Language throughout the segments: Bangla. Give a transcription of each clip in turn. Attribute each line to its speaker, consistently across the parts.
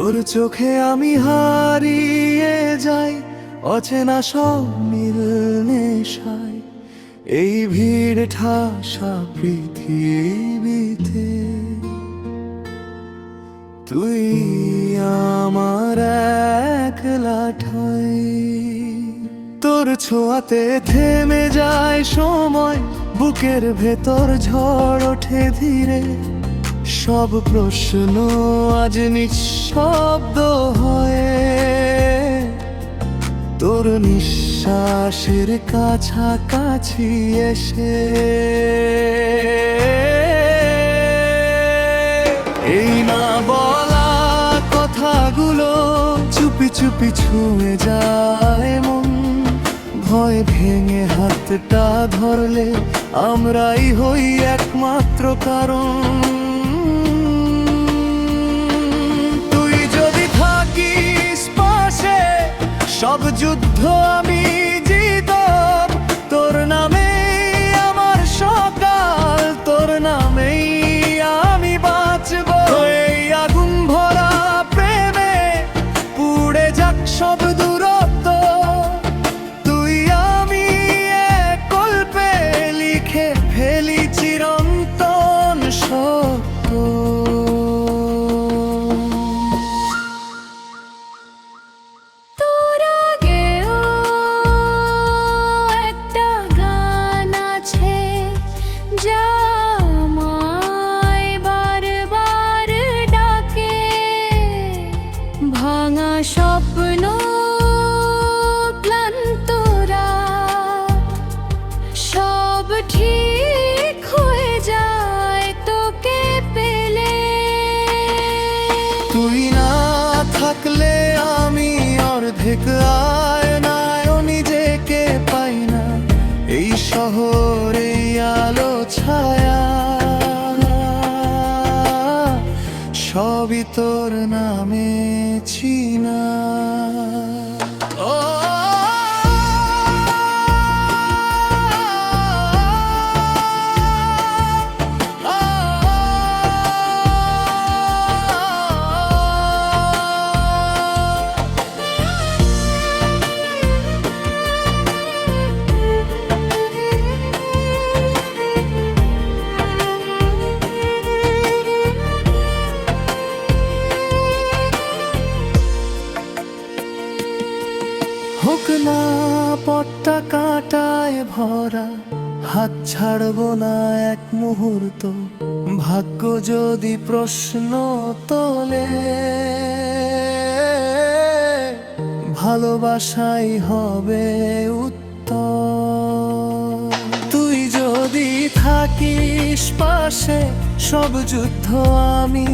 Speaker 1: তোর চোখে আমি হারিয়ে যাই অচেনা সব নীল নেশায়, এই ভিড় ঠাসা পৃথিবীতে তুই আমার একলা ঠাই। তোর ছোঁয়াতে থেমে যায় সময়, বুকের ভেতর ঝড় ওঠে ধীরে, সব প্রশ্ন আজ নিঃশব্দ হয়ে তোর নিঃশ্বাসের কাছাকাছি এসে। এই না বলা কথাগুলো চুপি চুপি ছুঁয়ে যায় মন, ভয় ভেঙে হাতটা ধরলে আমরাই হই একমাত্র কারণ। তুই যদি থাকিস পাশে সব যুদ্ধ আমি জিতব, তোর নামে আমার সকাল, তোর নামেই আমি বাঁচব। এই আগুন ভরা প্রেমে পুড়ে যাক সব দূরত্ব, তুই আমি এক গল্পে লিখে ফেলি চিরন্তন সত্য।
Speaker 2: ভাঙা স্বপ্ন ক্লান্তরা সব ঠিক হয়ে যায় তোকে পেলে।
Speaker 1: তুই না থাকলে আমি অর্ধেক আয়নায় নিজেকে পাই না, এই শহরে আলো ছায়া সবই তোর নামে চিনা। হোক না পথটা কাঁটায় ভরা, হাত ছাড়বো না এক মুহূর্ত, ভাগ্য যদি প্রশ্ন তোলে ভালোবাসাই হবে উত্তর। তুই যদি থাকিস পাশে সব যুদ্ধ আমি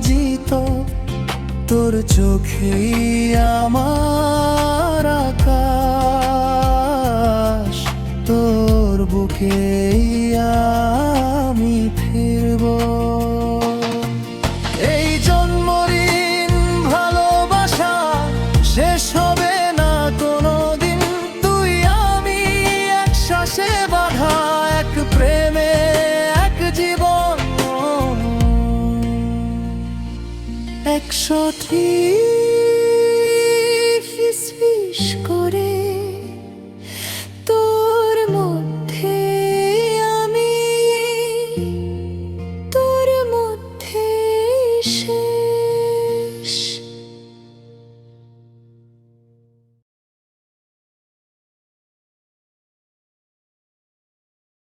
Speaker 1: জিত, তোর চোখেই আমার আকাশ, তোর বুকেই আমি ফিরব। এই জন্মঋণ ভালোবাসা শেষ হবে না কোনোদিন, তুই আমি এক শ্বাসে বাঁধা এক প্রেমে এক জীবন। 130 করে তোর মধ্যে আমি, তোর মধ্যে সে।